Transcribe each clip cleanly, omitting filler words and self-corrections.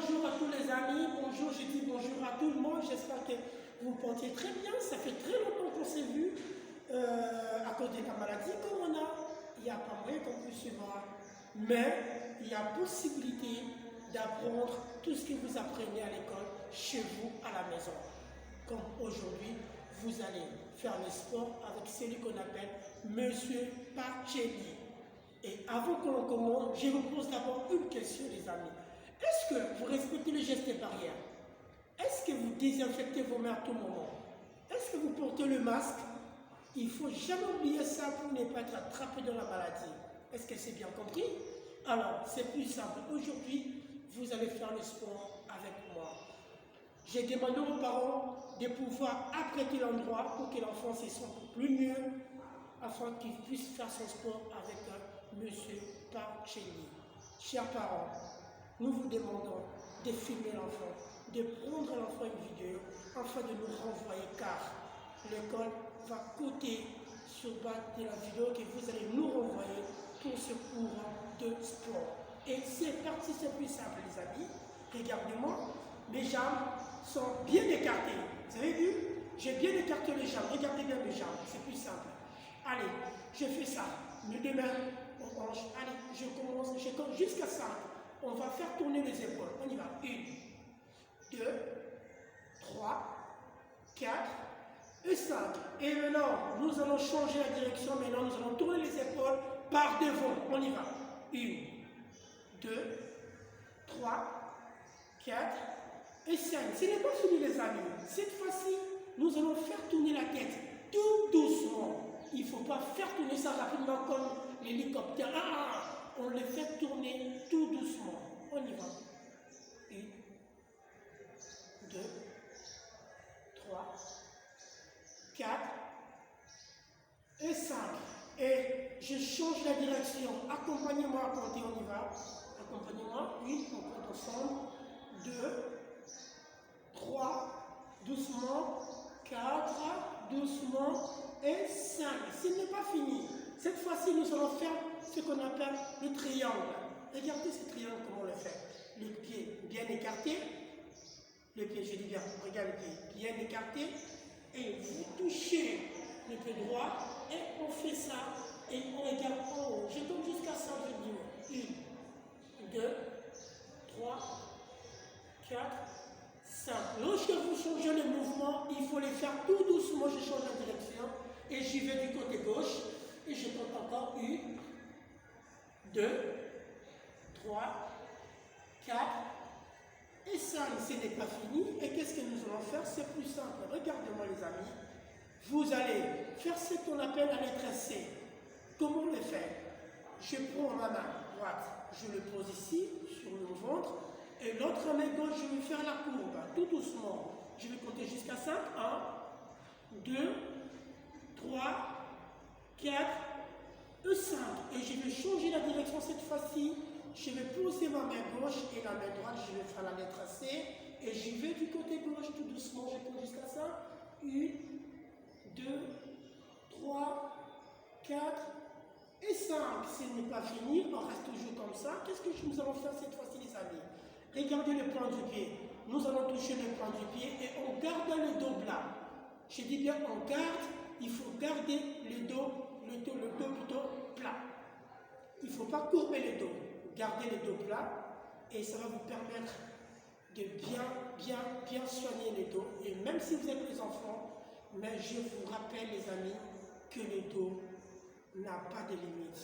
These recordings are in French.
bonjour à tous les amis, bonjour, je dis bonjour à tout le monde, j'espère que vous vous portez très bien, ça fait très longtemps qu'on s'est vu à cause de la maladie Corona, il n'y a pas moyen qu'on puisse se voir, mais il y a possibilité d'apprendre tout ce que vous apprenez à l'école chez vous à la maison. Comme aujourd'hui, vous allez faire le sport avec celui qu'on appelle Monsieur Pacelli. Et avant qu'on commence, je vous pose d'abord une question, les amis. Est-ce que vous respectez les gestes barrières? Est-ce que vous désinfectez vos mains à tout moment? Est-ce que vous portez le masque? Il ne faut jamais oublier ça pour ne pas être attrapé dans la maladie. Est-ce que c'est bien compris? Alors, c'est plus simple. Aujourd'hui, vous allez faire le sport avec moi. J'ai demandé aux parents de pouvoir apprêter l'endroit pour que l'enfant se sente plus mieux, afin qu'il puisse faire son sport avec Monsieur Pacelli. Chers parents, nous vous demandons de filmer l'enfant, de prendre l'enfant une vidéo, afin de nous renvoyer, car l'école va coûter sur base de la vidéo que vous allez nous renvoyer pour ce cours de sport. Et c'est parti, c'est plus simple, les amis. Regardez-moi, mes jambes sont bien écartées. Vous avez vu? J'ai bien écarté les jambes. Regardez bien mes jambes, c'est plus simple. Allez, je fais ça. Mes deux mains aux hanches. Allez, je compte jusqu'à 5. On va faire tourner les épaules. On y va. 1, 2, 3, 4 et 5. Et maintenant, nous allons changer la direction. Maintenant, nous allons tourner les épaules par devant. On y va. 1, 2, 3, 4 et 5. Ce n'est pas fini, les amis. Cette fois-ci, nous allons faire tourner la tête tout doucement. Il ne faut pas faire tourner ça rapidement comme l'hélicoptère. On le fait tourner tout doucement. On y va. 1, 2, 3, 4 et 5. Et je change la direction. Accompagnez-moi à compter, on y va. Accompagnez-moi. 1, on compte ensemble. 2, 3, doucement. 4, doucement. Et 5. Ce n'est pas fini. Cette fois-ci, nous allons faire ce qu'on appelle le triangle. Regardez ce triangle, comment on le fait. Les pieds bien écartés. Les pieds, je dis bien, regarde les pieds bien écartés. Et vous touchez le pied droit. Et on fait ça. Et on regarde en haut. Je tombe jusqu'à 5, je dis 1, 2, 3, 4, 5. Lorsque vous changez le mouvement, il faut les faire tout doucement. Je change la direction. Et j'y vais du côté gauche. Et je compte encore 1, 2, 3, 4 et 5. Ce n'est pas fini. Et qu'est-ce que nous allons faire? C'est plus simple. Regardez-moi, les amis. Vous allez faire ce qu'on appelle la lettre C. Comment on le fait? Je prends ma main droite, je le pose ici, sur le ventre. Et l'autre main gauche, je vais faire la courbe, tout doucement. Je vais compter jusqu'à 5. 1, 2, 3, 4 et 5. Et je vais changer la direction cette fois-ci. Je vais poser ma main gauche et la main droite, je vais faire la lettre C. Et je vais du côté gauche tout doucement, je compte jusqu'à 5. 1, 2, 3, 4 et 5. Ce n'est pas fini, on reste toujours comme ça. Qu'est-ce que nous allons faire cette fois-ci, les amis? Regardez le plan du pied. Nous allons toucher le plan du pied et on garde le dos plat. Je dis bien on garde, il faut garder le dos plutôt plat. Il ne faut pas courber le dos. Gardez le dos plat et ça va vous permettre de bien soigner le dos. Et même si vous êtes des enfants, mais je vous rappelle, les amis, que le dos n'a pas de limite.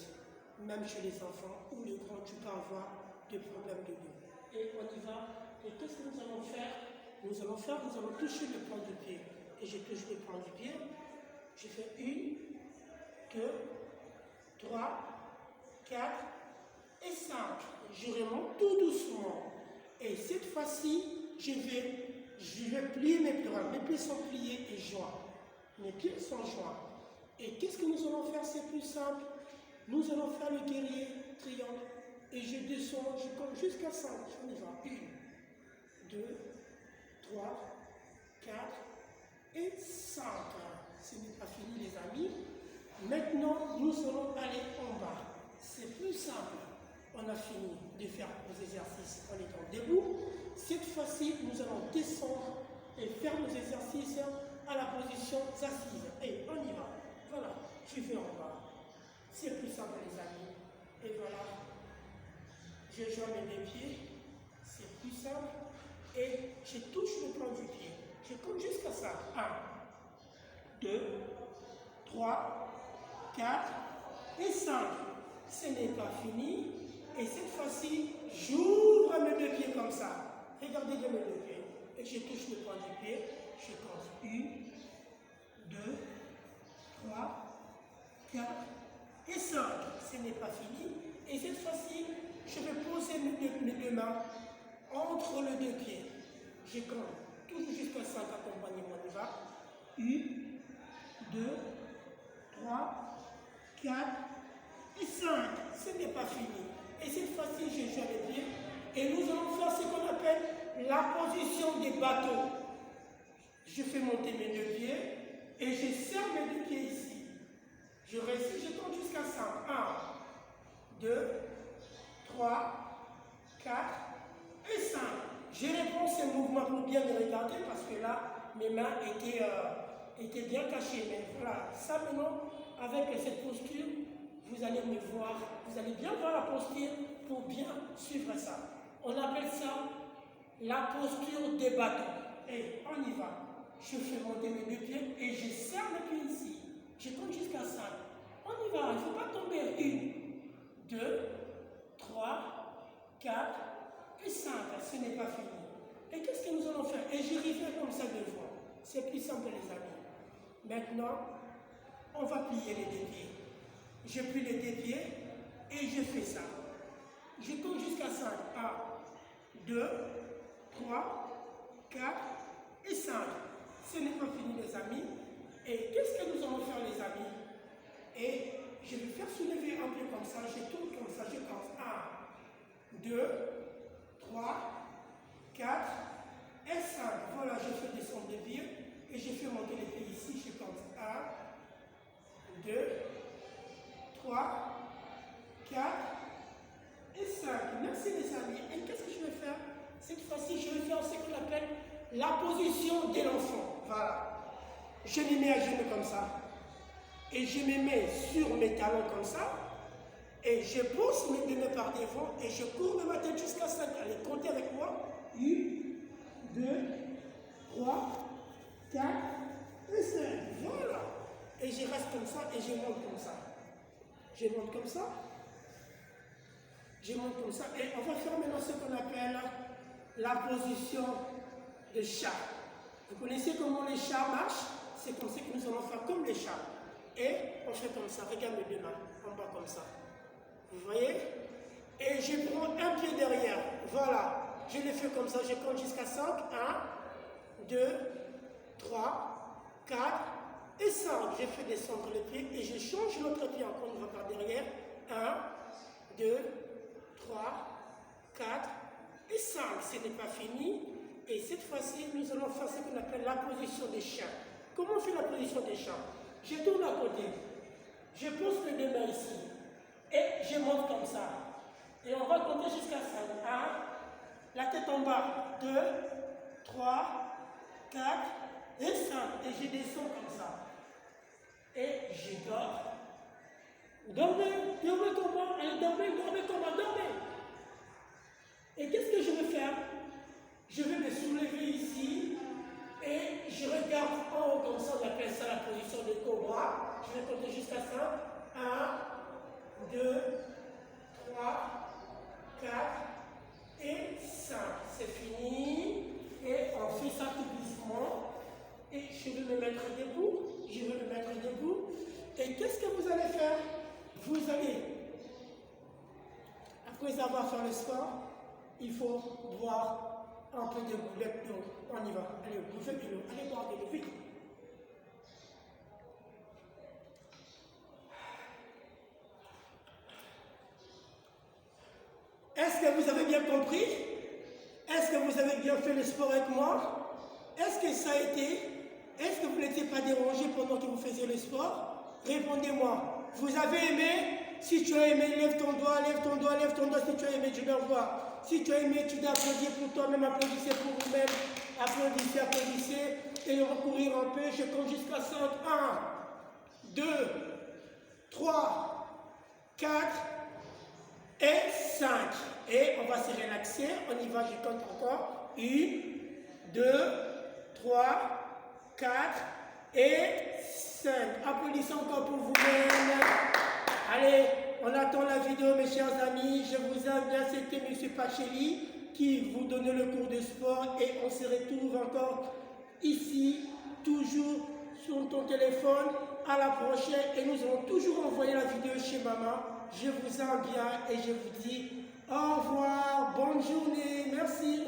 Même chez les enfants ou les grands, tu peux avoir des problèmes de dos. Et on y va. Et qu'est-ce que nous allons faire? Nous allons toucher le plan du pied. Et je touche le plan du pied. Je fais 1, 2, 3, 4 et 5. Je remonte tout doucement. Et cette fois-ci, je vais plier mes pieds. Mes pieds sont pliés et joints. Mes pieds sont joints. Et qu'est-ce que nous allons faire? C'est plus simple. Nous allons faire le guerrier triangle. Et je descends, je compte jusqu'à 5. On y va. 1, 2, 3, 4 et 5. Ce n'est pas fini, les amis. Maintenant, nous allons aller en bas. C'est plus simple. On on a fini de faire nos exercices en étant debout. Cette fois-ci, nous allons descendre et faire nos exercices à la position assise. Et on y va. Voilà, je vais en bas. C'est plus simple, les amis. Et voilà, je joins mes deux pieds. C'est plus simple. Et je touche le plan du pied. Je compte jusqu'à ça. 1, 2, 3, 4 et 5. Ce n'est pas fini. Et cette fois-ci, j'ouvre mes deux pieds comme ça. Regardez bien mes deux pieds. Et je touche le point du pied. Je compte 1, 2, 3, 4 et 5. Ce n'est pas fini. Et cette fois-ci, je vais poser mes deux mains entre les deux pieds. Je compte toujours jusqu'à 5. Accompagnez-moi. On y va. 1, 2, 3, 4 et 5. Ce n'est pas fini. Et cette fois-ci, je joins les pieds. Et nous allons faire ce qu'on appelle la position des bateaux. Je fais monter mes deux pieds et je serre mes deux pieds ici. Je réussis, je compte jusqu'à 5. 1, 2, 3, 4 et 5. Je réponds ces mouvements pour bien les regarder parce que là, mes mains étaient bien cachées. Mais voilà, ça maintenant, avec cette posture, vous allez me voir, vous allez bien voir la posture pour bien suivre ça. On appelle ça la posture des bateaux. Et on y va. Je fais monter mes deux pieds et je serre mes pieds ici. Je compte jusqu'à 5. On y va, il ne faut pas tomber. 1, 2, 3, 4 et 5. Ce n'est pas fini. Et qu'est-ce que nous allons faire? Et je refais comme ça 2 fois. C'est plus simple, les amis. Maintenant, on va plier les deux pieds. Je plie les deux pieds et je fais ça. Je compte jusqu'à 5. 1, 2, 3, 4 et 5. Ce n'est pas fini, les amis. Et qu'est-ce que nous allons faire, les amis? Et je vais faire soulever un peu comme ça. Je tourne comme ça. Je compte 1, 2, 3, 4 et 5. Voilà, je fais descendre les pieds et je fais monter les pieds ici. Je compte 1, 2, 3, 4 et 5. Merci, les amis. Et qu'est-ce que je vais faire? Cette fois-ci, je vais faire ce qu'on appelle la position de l'enfant. Voilà. Je me mets à genoux comme ça. Et je me mets sur mes talons comme ça. Et je pousse mes deux mains par devant. Et je courbe ma tête jusqu'à 5. Allez, comptez avec moi. 1, 2, 3, 4 et 5. Voilà. Et je reste comme ça et je monte comme ça. Je monte comme ça. Je monte comme ça. Et on va faire maintenant ce qu'on appelle la position de chat. Vous connaissez comment les chats marchent? C'est comme ça que nous allons faire comme les chats. Et on fait comme ça. Regarde mes deux mains. En bas comme ça. Vous voyez? Et je prends un pied derrière. Voilà. Je le fais comme ça. Je compte jusqu'à 5. 1, 2, 3, 4 et 5. Je fais descendre les pieds et je change l'autre pied encore une fois par derrière. 1, 2, 3, 4 et 5. Ce n'est pas fini. Et cette fois-ci, nous allons faire ce qu'on appelle la position des chiens. Comment on fait la position des chiens? Je tourne à côté. Je pose mes deux mains ici. Et je monte comme ça. Et on va compter jusqu'à 5. 1, la tête en bas. 2, 3, 4 et 5. Et je descends comme ça. Et je dors. Dormez, dormez comme moi. Dormez, dormez comme moi, dormez. Et qu'est-ce que je vais faire? Je vais me soulever ici et je regarde en haut comme ça, on appelle ça la position de cobra. Je vais compter jusqu'à 5. 1, 2, 3, 4 et 5. C'est fini. Et on fait ça tout doucement. Et je vais me mettre debout. Je vais me mettre debout. Et qu'est-ce que vous allez faire? Vous allez, après avoir fait le sport, il faut boire un peu de boulettes d'eau. On y va. Allez, bouffez de l'eau. Allez boire de l'eau. Vite. Est-ce que vous avez bien compris? Est-ce que vous avez bien fait le sport avec moi? Est-ce que ça a été? Est-ce que vous n'étiez pas dérangé pendant que vous faisiez le sport? Répondez-moi. Vous avez aimé? Si tu as aimé, lève ton doigt, lève ton doigt, lève ton doigt. Si tu as aimé, je vais voir. Si tu as aimé, tu dois applaudir pour toi-même, applaudissez pour vous-même. Applaudissez, applaudissez. Et on va courir un peu. Je compte jusqu'à 5. 1, 2, 3, 4 et 5. Et on va se relaxer. On y va, je compte encore. 1, 2, 3, 4 et 5. Applaudissez encore pour vous-même. Allez, on attend la vidéo, mes chers amis. Je vous aime bien. C'était M. Pacheli qui vous donne le cours de sport. Et on se retrouve encore ici, toujours sur ton téléphone. À la prochaine. Et nous allons toujours envoyer la vidéo chez maman. Je vous aime bien et je vous dis au revoir. Bonne journée. Merci.